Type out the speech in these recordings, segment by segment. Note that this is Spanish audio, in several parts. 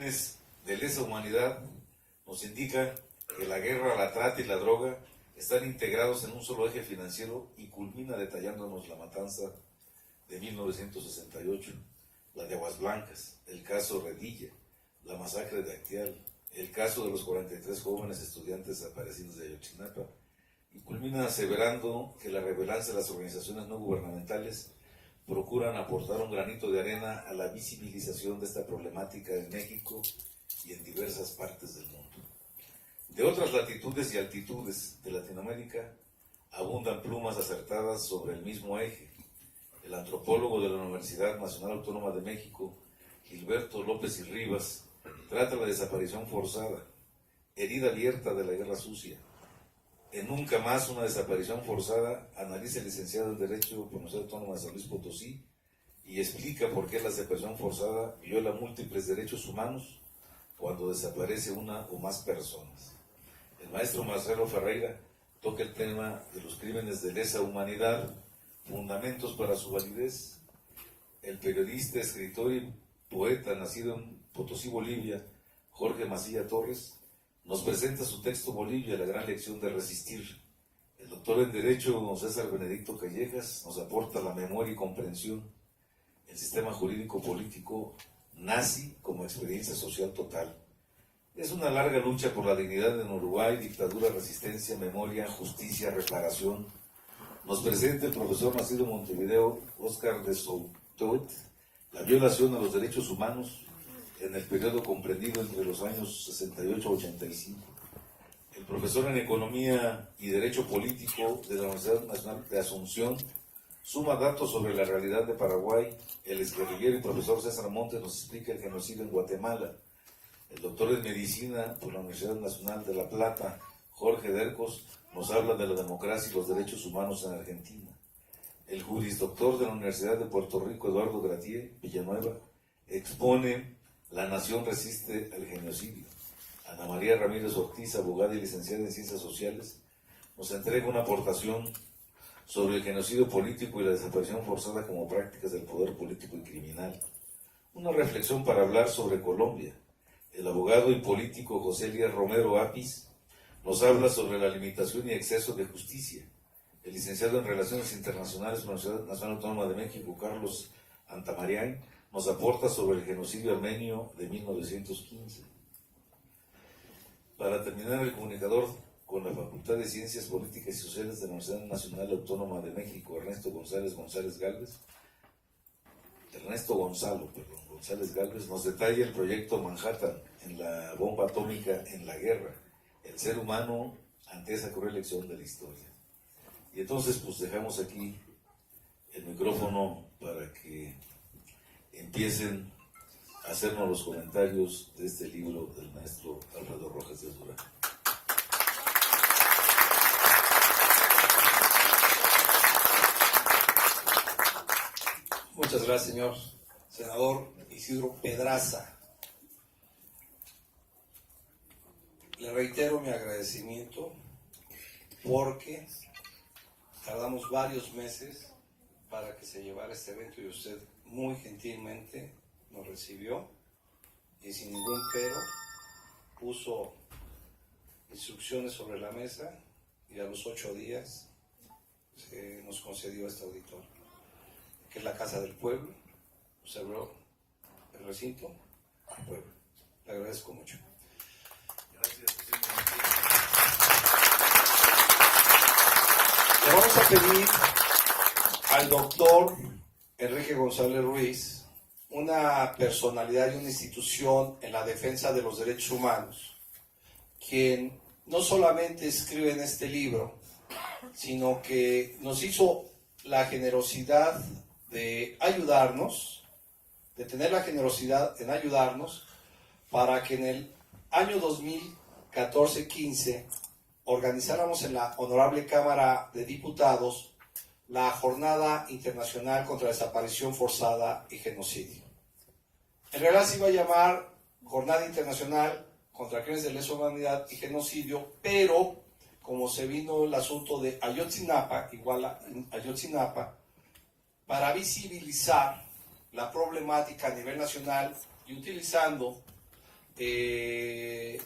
De lesa humanidad nos indica que la guerra, la trata y la droga están integrados en un solo eje financiero y culmina detallándonos la matanza de 1968, la de Aguas Blancas, el caso Redilla, la masacre de Acteal, el caso de los 43 jóvenes estudiantes desaparecidos de Ayotzinapa, y culmina aseverando que la relevancia de las organizaciones no gubernamentales procuran aportar un granito de arena a la visibilización de esta problemática en México y en diversas partes del mundo. De otras latitudes y altitudes de Latinoamérica abundan plumas acertadas sobre el mismo eje. El antropólogo de la Universidad Nacional Autónoma de México, Gilberto López y Rivas, trata la desaparición forzada, herida abierta de la guerra sucia. En Nunca Más una desaparición forzada, analiza el licenciado en Derecho por la Universidad Autónoma de San Luis Potosí y explica por qué la desaparición forzada viola múltiples derechos humanos cuando desaparece una o más personas. El maestro Marcelo Ferreira toca el tema de los crímenes de lesa humanidad, fundamentos para su validez. El periodista, escritor y poeta nacido en Potosí, Bolivia, Jorge Macilla Torres, nos presenta su texto Bolivia, la gran lección de resistir. El doctor en Derecho César Benedicto Callejas nos aporta la memoria y comprensión. El sistema jurídico político nazi como experiencia social total. Es una larga lucha por la dignidad en Uruguay, dictadura, resistencia, memoria, justicia, reparación. Nos presenta el profesor nacido en Montevideo, Óscar de Souto, la violación a los derechos humanos en el periodo comprendido entre los años 68 a 85. El profesor en Economía y Derecho Político de la Universidad Nacional de Asunción suma datos sobre la realidad de Paraguay. El exguerrillero y profesor César Montes nos explica el genocidio en Guatemala. El doctor en Medicina por la Universidad Nacional de La Plata, Jorge Dercos, nos habla de la democracia y los derechos humanos en Argentina. El jurisdoctor de la Universidad de Puerto Rico, Eduardo Gratier Villanueva, expone La nación resiste al genocidio. Ana María Ramírez Ortiz, abogada y licenciada en Ciencias Sociales, nos entrega una aportación sobre el genocidio político y la desaparición forzada como prácticas del poder político y criminal. Una reflexión para hablar sobre Colombia. El abogado y político José Elías Romero Apis nos habla sobre la limitación y exceso de justicia. El licenciado en Relaciones Internacionales de la Universidad Nacional Autónoma de México, Carlos Antamarián, nos aporta sobre el genocidio armenio de 1915. Para terminar, el comunicador con la Facultad de Ciencias Políticas y Sociales de la Universidad Nacional Autónoma de México, Ernesto González Gálvez, nos detalla el proyecto Manhattan en la bomba atómica en la guerra, el ser humano ante esa cruel lección de la historia. Y entonces pues dejamos aquí el micrófono para que empiecen a hacernos los comentarios de este libro del maestro Alfredo Rojas de Durán. Muchas gracias, señor senador Isidro Pedraza. Le reitero mi agradecimiento porque tardamos varios meses para que se llevara este evento y usted muy gentilmente nos recibió y sin ningún pero puso instrucciones sobre la mesa y a los 8 días se nos concedió este auditorio, que es la Casa del Pueblo. Observó el recinto al pueblo. Le agradezco mucho. Gracias. Le vamos a pedir al doctor Enrique González Ruiz, una personalidad y una institución en la defensa de los derechos humanos, quien no solamente escribe en este libro, sino que nos hizo la generosidad de ayudarnos, de tener la generosidad en ayudarnos para que en el año 2014-15 organizáramos en la Honorable Cámara de Diputados la Jornada Internacional contra la Desaparición Forzada y Genocidio. En realidad se iba a llamar Jornada Internacional contra Crímenes de Lesa Humanidad y Genocidio, pero como se vino el asunto de Ayotzinapa, Ayotzinapa, para visibilizar la problemática a nivel nacional y utilizando ese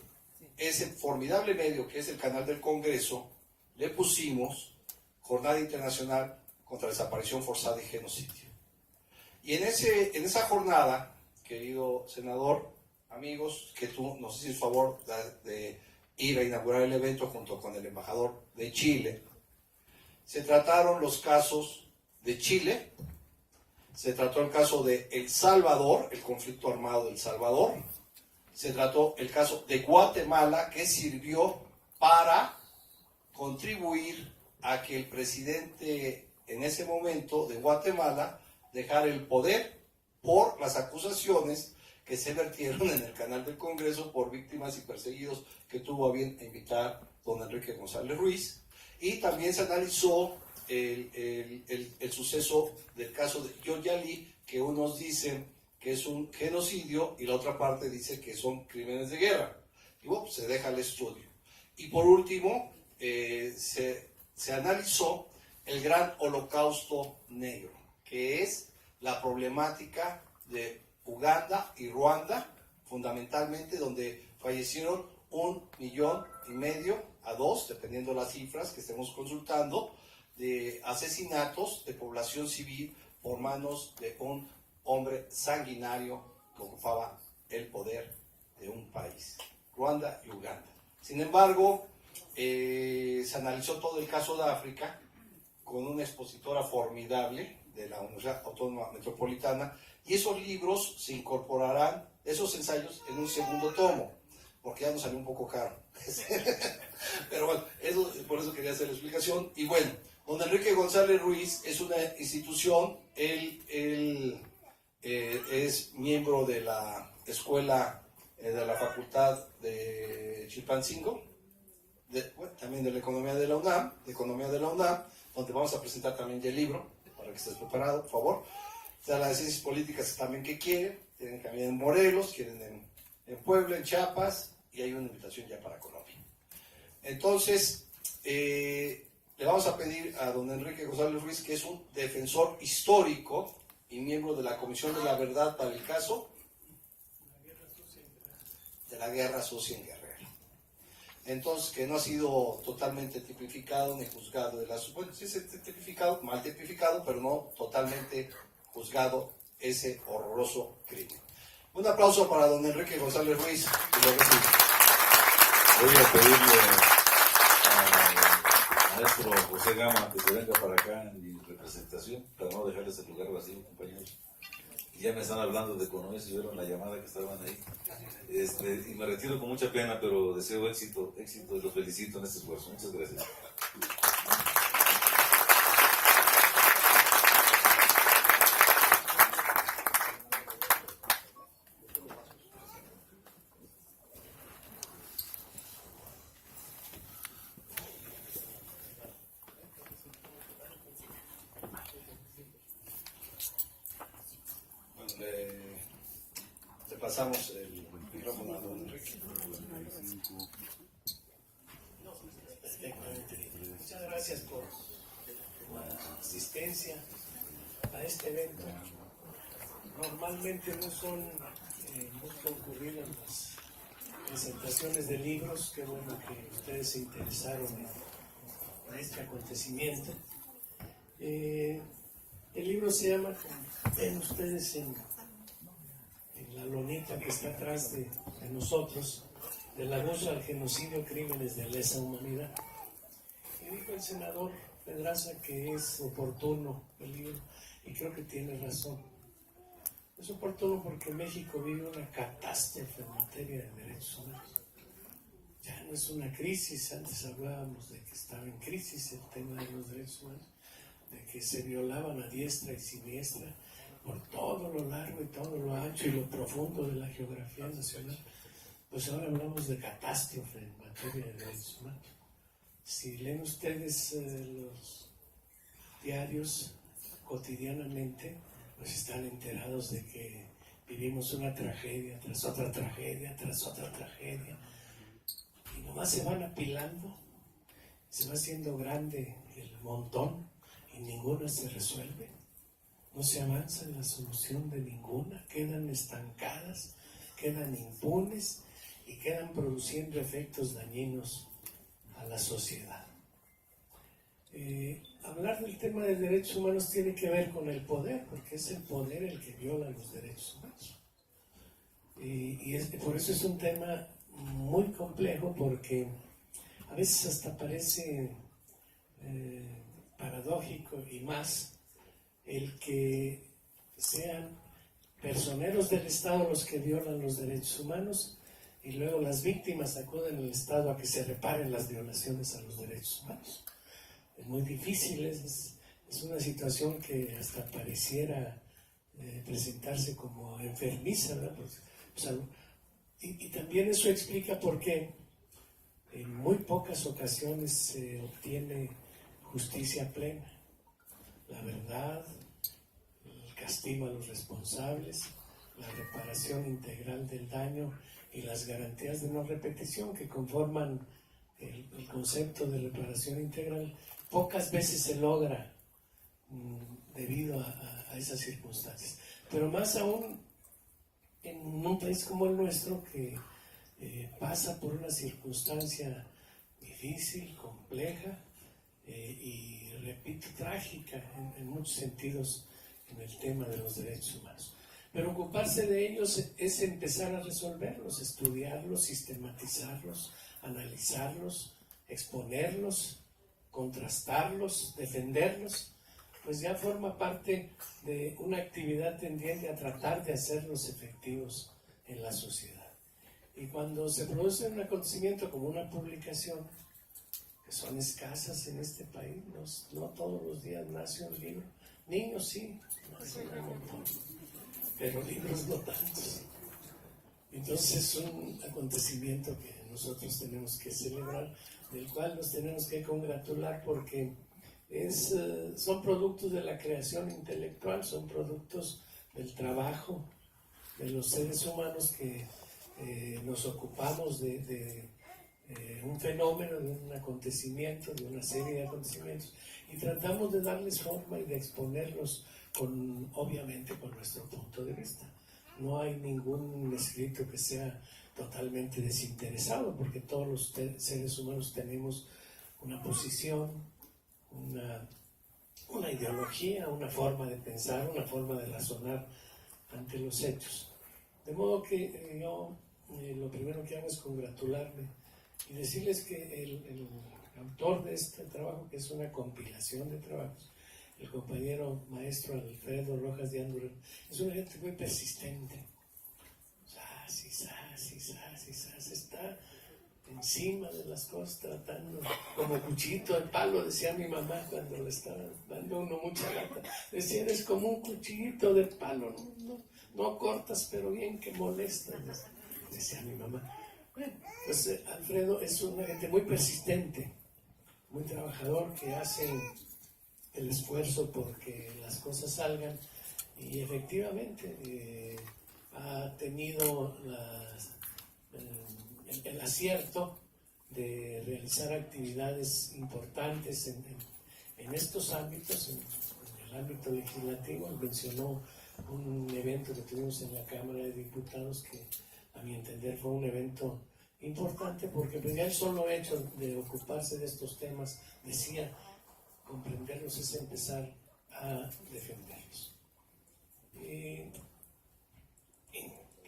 formidable medio que es el canal del Congreso, le pusimos Jornada Internacional contra la Desaparición Forzada y Genocidio. Y en esa jornada, querido senador, amigos, que tú nos hiciste el favor de ir a inaugurar el evento junto con el embajador de Chile, se trataron los casos de Chile, se trató el caso de El Salvador, el conflicto armado del Salvador, se trató el caso de Guatemala, que sirvió para contribuir a que el presidente en ese momento de Guatemala dejara el poder por las acusaciones que se vertieron en el canal del Congreso por víctimas y perseguidos que tuvo a bien invitar don Enrique González Ruiz. Y también se analizó el suceso del caso de Yoyali, que unos dicen que es un genocidio y la otra parte dice que son crímenes de guerra. Y bueno, se deja el estudio. Y por último, se analizó el gran holocausto negro, que es la problemática de Uganda y Ruanda, fundamentalmente donde fallecieron 1,5 millones a 2, dependiendo las cifras que estemos consultando, de asesinatos de población civil por manos de un hombre sanguinario que ocupaba el poder de un país, Ruanda y Uganda. Sin embargo, se analizó todo el caso de África con una expositora formidable de la Universidad Autónoma Metropolitana, y esos libros se incorporarán, esos ensayos, en un segundo tomo, porque ya nos salió un poco caro. Pero bueno, por eso quería hacer la explicación. Y bueno, don Enrique González Ruiz es una institución, él es miembro de la escuela de la Facultad de Chilpancingo, también de la Economía de la UNAM, donde vamos a presentar también ya el libro, para que estés preparado, por favor. Está las ciencias políticas también que quieren, tienen también en Morelos, quieren en Puebla, en Chiapas, y hay una invitación ya para Colombia. Entonces, le vamos a pedir a don Enrique González Ruiz, que es un defensor histórico y miembro de la Comisión de la Verdad para el caso de la Guerra Sucia en Guerrero. Entonces, que no ha sido totalmente tipificado ni juzgado. Bueno, sí se ha tipificado, mal tipificado, pero no totalmente juzgado ese horroroso crimen. Un aplauso para don Enrique González Ruiz. Voy a pedirle al maestro José Gama que se venga para acá en mi representación, para no dejarles el lugar vacío, compañeros. Ya me están hablando de economía, si vieron la llamada que estaban ahí. Y me retiro con mucha pena, pero deseo éxito y los felicito en este esfuerzo. Muchas gracias. Le pasamos el micrófono a don Enrique. Muchas gracias por la asistencia a este evento. Normalmente no son muy concurridas las presentaciones de libros. Qué bueno que ustedes se interesaron en este acontecimiento. El libro se llama, como ven ustedes en la lonita que está atrás de nosotros, Del abuso al genocidio, crímenes de lesa humanidad. Y dijo el senador Pedraza que es oportuno el libro, y creo que tiene razón. Es oportuno porque México vive una catástrofe en materia de derechos humanos. Ya no es una crisis, antes hablábamos de que estaba en crisis el tema de los derechos humanos, de que se violaban a diestra y siniestra por todo lo largo y todo lo ancho y lo profundo de la geografía nacional. Pues ahora hablamos de catástrofe en materia de derechos humanos. Si leen ustedes los diarios cotidianamente, pues están enterados de que vivimos una tragedia tras otra tragedia, tras otra tragedia, y nomás se van apilando, se va haciendo grande el montón y ninguna se resuelve. No se avanza en la solución de ninguna, quedan estancadas quedan impunes y quedan produciendo efectos dañinos a la sociedad. Hablar del tema de derechos humanos tiene que ver con el poder, porque es el poder el que viola los derechos humanos. Por eso es un tema muy complejo, porque a veces hasta parece paradójico y más el que sean personeros del Estado los que violan los derechos humanos y luego las víctimas acuden al Estado a que se reparen las violaciones a los derechos humanos. Es muy difícil, es una situación que hasta pareciera presentarse como enfermiza, ¿verdad? Pues, o sea, y también eso explica por qué en muy pocas ocasiones se obtiene justicia plena, la verdad, el castigo a los responsables, la reparación integral del daño y las garantías de no repetición que conforman el concepto de reparación integral. Pocas veces se logra debido a esas circunstancias, pero más aún en un país como el nuestro que pasa por una circunstancia difícil, compleja y repito, trágica en muchos sentidos en el tema de los derechos humanos. Pero ocuparse de ellos es empezar a resolverlos, estudiarlos, sistematizarlos, analizarlos, exponerlos, contrastarlos, defenderlos, pues ya forma parte de una actividad tendiente a tratar de hacerlos efectivos en la sociedad. Y cuando se produce un acontecimiento como una publicación, que son escasas en este país, no todos los días nace un libro, niños sí, nacen un montón, pero libros no tantos. Entonces es un acontecimiento que nosotros tenemos que celebrar, del cual nos tenemos que congratular porque son productos de la creación intelectual, son productos del trabajo de los seres humanos que nos ocupamos de un fenómeno, de un acontecimiento, de una serie de acontecimientos y tratamos de darles forma y de exponerlos obviamente con nuestro punto de vista. No hay ningún escrito que sea totalmente desinteresado, porque todos los seres humanos tenemos una posición, una ideología, una forma de pensar, una forma de razonar ante los hechos. De modo que yo lo primero que hago es congratularme y decirles que el autor de este trabajo, que es una compilación de trabajos, el compañero maestro Alfredo Rojas de Andújar, es una gente muy persistente. Está encima de las cosas, tratando como cuchillito de palo, decía mi mamá cuando le estaba dando uno mucha lata. Decía, eres como un cuchillito de palo, no cortas, pero bien que molestas, decía mi mamá. Bueno, pues Alfredo es una gente muy persistente, muy trabajador, que hace el esfuerzo porque las cosas salgan y efectivamente ha tenido el acierto de realizar actividades importantes en estos ámbitos, en el ámbito legislativo. Mencionó un evento que tuvimos en la Cámara de Diputados que a mi entender fue un evento importante porque pues, ya el solo hecho de ocuparse de estos temas, decía, comprenderlos es empezar a defenderlos.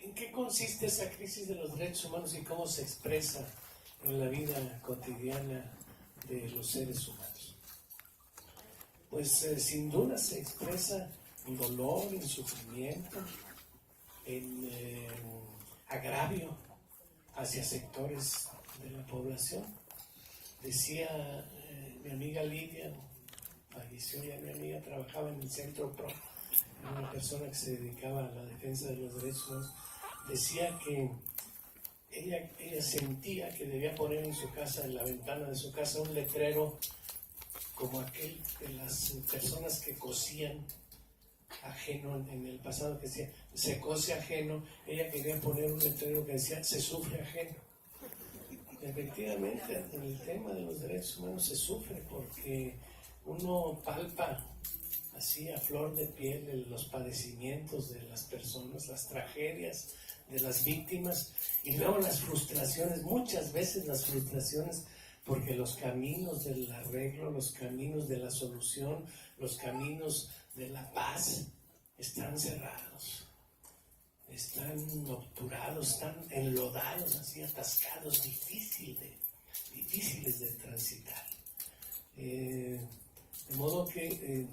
¿En qué consiste esa crisis de los derechos humanos y cómo se expresa en la vida cotidiana de los seres humanos? Pues sin duda se expresa en dolor, en sufrimiento, en agravio hacia sectores de la población. Decía mi amiga Lidia, falleció ya mi amiga, trabajaba en el Centro PRO, una persona que se dedicaba a la defensa de los derechos humanos. Decía que ella sentía que debía poner en su casa, en la ventana de su casa, un letrero como aquel de las personas que cosían ajeno en el pasado, que decía, se cose ajeno. Ella quería poner un letrero que decía, se sufre ajeno. Efectivamente, en el tema de los derechos humanos se sufre porque uno palpa así a flor de piel los padecimientos de las personas, las tragedias de las víctimas, y luego las frustraciones, muchas veces las frustraciones, porque los caminos del arreglo, los caminos de la solución, los caminos de la paz están cerrados, están obturados, están enlodados, así atascados, difíciles de transitar. De modo que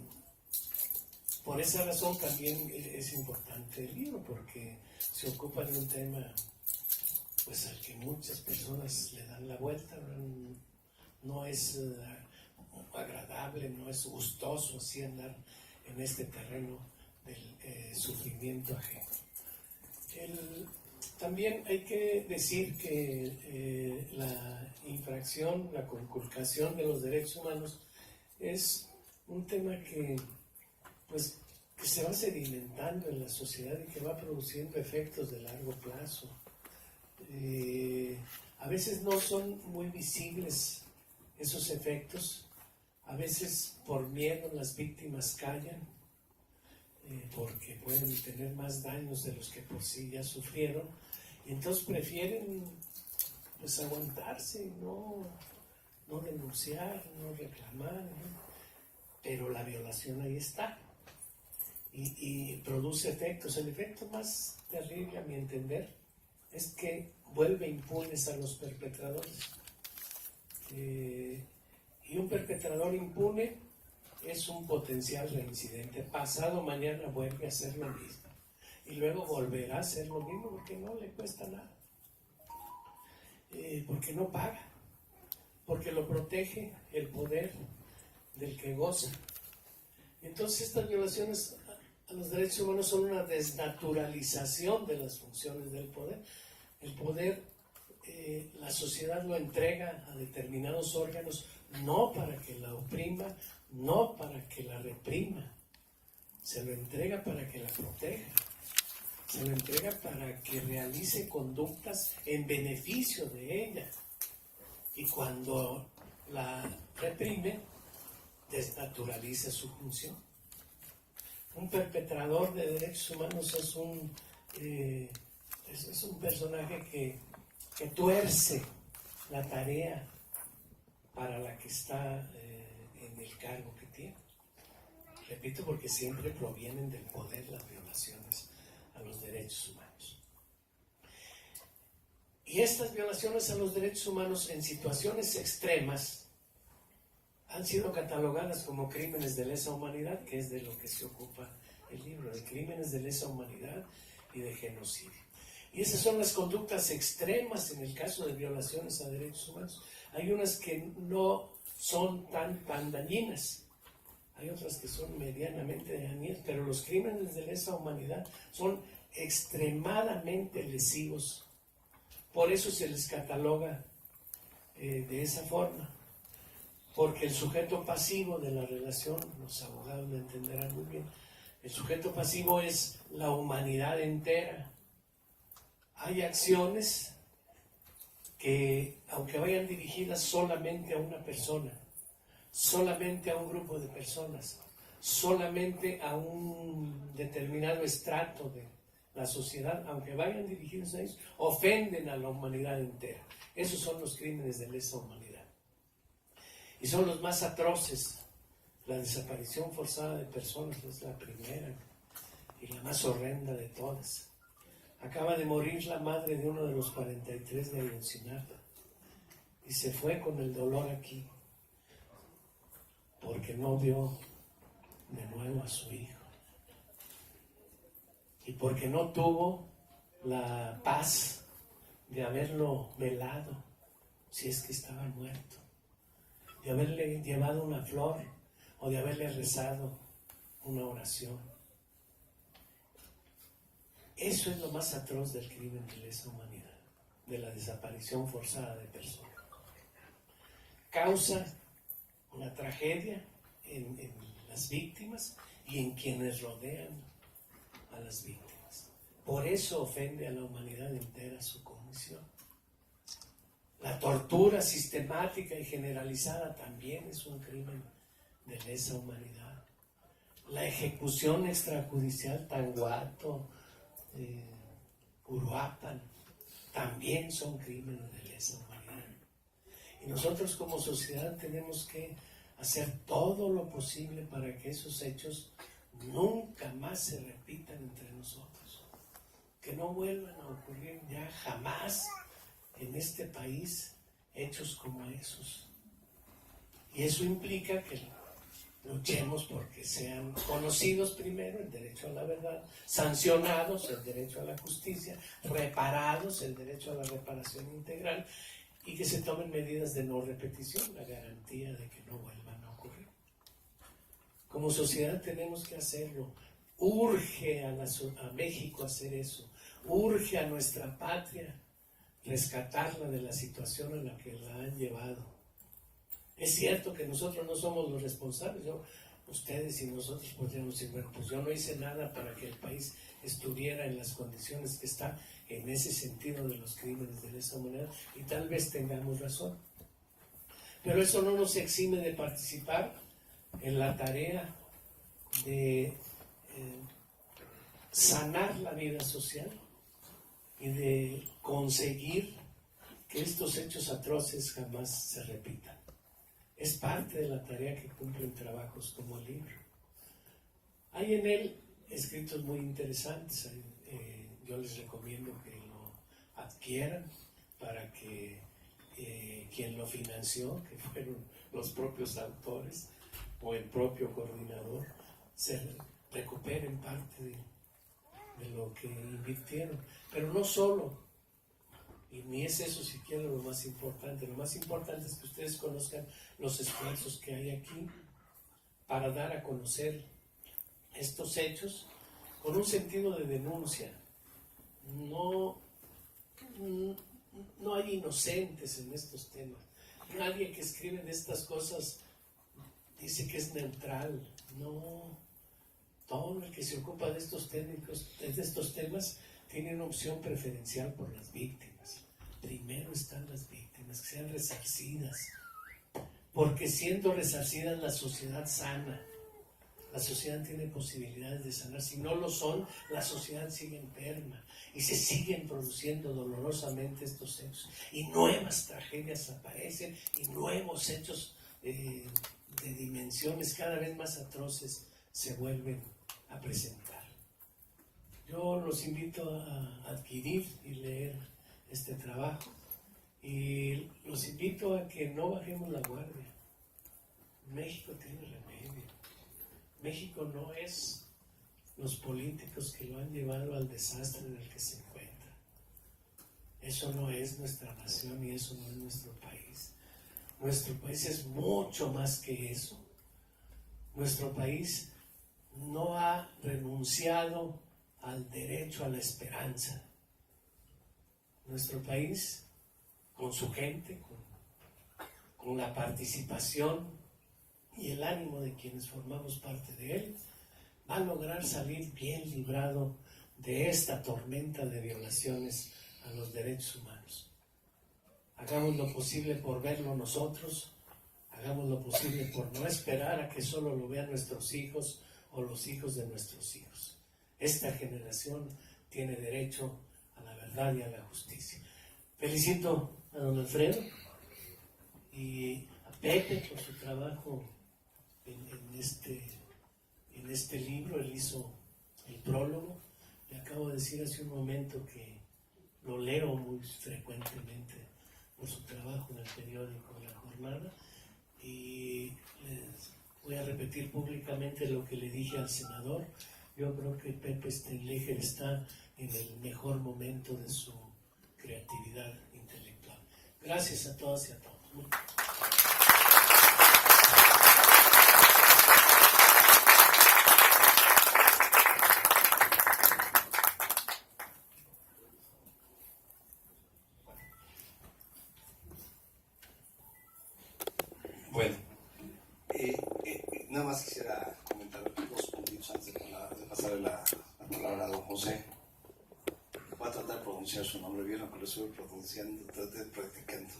por esa razón también es importante el libro, porque se ocupa de un tema pues al que muchas personas le dan la vuelta. No es agradable, no es gustoso así andar en este terreno del sufrimiento ajeno. También hay que decir que la infracción, la conculcación de los derechos humanos es un tema que se va sedimentando en la sociedad y que va produciendo efectos de largo plazo. A veces no son muy visibles esos efectos, a veces por miedo las víctimas callan, porque pueden tener más daños de los que por sí ya sufrieron, y entonces prefieren pues aguantarse, no denunciar, no reclamar, ¿no? Pero la violación ahí está y produce efectos. El efecto más terrible, a mi entender, es que vuelve impunes a los perpetradores. Y un perpetrador impune es un potencial reincidente. Pasado mañana vuelve a hacer lo mismo. Y luego volverá a hacer lo mismo porque no le cuesta nada. Porque no paga. Porque lo protege el poder del que goza. Entonces estas violaciones a los derechos humanos son una desnaturalización de las funciones del poder. El poder, la sociedad lo entrega a determinados órganos, no para que la oprima, no para que la reprima, se lo entrega para que la proteja, se lo entrega para que realice conductas en beneficio de ella. Y cuando la reprime, desnaturaliza su función. Un perpetrador de derechos humanos es un personaje que tuerce la tarea para la que está en el cargo que tiene. Repito, porque siempre provienen del poder las violaciones a los derechos humanos. Y estas violaciones a los derechos humanos en situaciones extremas han sido catalogadas como crímenes de lesa humanidad, que es de lo que se ocupa el libro, de crímenes de lesa humanidad y de genocidio. Y esas son las conductas extremas en el caso de violaciones a derechos humanos. Hay unas que no son tan dañinas, hay otras que son medianamente dañinas, pero los crímenes de lesa humanidad son extremadamente lesivos. Por eso se les cataloga de esa forma. Porque el sujeto pasivo de la relación, los abogados lo entenderán muy bien, el sujeto pasivo es la humanidad entera. Hay acciones que, aunque vayan dirigidas solamente a una persona, solamente a un grupo de personas, solamente a un determinado estrato de la sociedad, aunque vayan dirigidos a ellos, ofenden a la humanidad entera. Esos son los crímenes de lesa humanidad. Y son los más atroces. La desaparición forzada de personas es la primera y la más horrenda de todas. Acaba de morir la madre de uno de los 43 de Ayotzinapa y se fue con el dolor aquí porque no vio de nuevo a su hijo y porque no tuvo la paz de haberlo velado si es que estaba muerto, de haberle llevado una flor o de haberle rezado una oración. Eso es lo más atroz del crimen de lesa humanidad, de la desaparición forzada de personas. Causa una tragedia en las víctimas y en quienes rodean a las víctimas. Por eso ofende a la humanidad entera su comisión. La tortura sistemática y generalizada también es un crimen de lesa humanidad. La ejecución extrajudicial tan guato, Uruapan, también son crímenes de lesa humanidad. Y nosotros como sociedad tenemos que hacer todo lo posible para que esos hechos nunca más se repitan entre nosotros, que no vuelvan a ocurrir ya jamás en este país hechos como esos. Y eso implica que luchemos porque sean conocidos primero, el derecho a la verdad, sancionados, el derecho a la justicia, reparados, el derecho a la reparación integral, y que se tomen medidas de no repetición, la garantía de que no vuelvan a ocurrir. Como sociedad tenemos que hacerlo. Urge a México hacer eso. Urge a nuestra patria rescatarla de la situación a la que la han llevado. Es cierto que nosotros no somos los responsables. Ustedes y nosotros podríamos decir, bueno, pues yo no hice nada para que el país estuviera en las condiciones que está en ese sentido de los crímenes de lesa humanidad, y tal vez tengamos razón. Pero eso no nos exime de participar en la tarea de sanar la vida social y de conseguir que estos hechos atroces jamás se repitan. Es parte de la tarea que cumplen trabajos como el libro. Hay en él escritos muy interesantes. Yo les recomiendo que lo adquieran para que quien lo financió, que fueron los propios autores o el propio coordinador, se recuperen parte de lo que invirtieron. Pero no solo, y ni es eso siquiera lo más importante. Lo más importante es que ustedes conozcan los esfuerzos que hay aquí para dar a conocer estos hechos con un sentido de denuncia. No hay inocentes en estos temas. Nadie que escribe de estas cosas dice que es neutral. No, todo el que se ocupa de estos temas tiene una opción preferencial por las víctimas. Primero están las víctimas, que sean resarcidas, porque siendo resarcidas la sociedad sana. La sociedad tiene posibilidades de sanar. Si no lo son, la sociedad sigue enferma y se siguen produciendo dolorosamente estos hechos. Y nuevas tragedias aparecen y nuevos hechos de dimensiones cada vez más atroces se vuelven a presentar. Yo los invito a adquirir y leer este trabajo y los invito a que no bajemos la guardia. México tiene remedio. México no es los políticos que lo han llevado al desastre en el que se encuentra. Eso no es nuestra nación y eso no es nuestro país. Nuestro país es mucho más que eso. Nuestro país no ha renunciado al derecho a la esperanza. Nuestro país, con su gente, con la participación y el ánimo de quienes formamos parte de él, va a lograr salir bien librado de esta tormenta de violaciones a los derechos humanos. Hagamos lo posible por verlo nosotros, hagamos lo posible por no esperar a que solo lo vean nuestros hijos o los hijos de nuestros hijos. Esta generación tiene derecho a la verdad y a la justicia. Felicito a don Alfredo y a Pepe por su trabajo en este libro. Él hizo el prólogo. Le acabo de decir hace un momento que lo leo muy frecuentemente por su trabajo en el periódico La Jornada, y les voy a repetir públicamente lo que le dije al senador. Yo creo que Pepe Steinleger está en el mejor momento de su creatividad intelectual. Gracias a todas y a todos. Bueno, nada más quisiera comentar 2 puntitos antes de pasarle la palabra a don José. Voy a tratar de pronunciar su nombre bien, aunque lo estoy pronunciando, traté de practicando.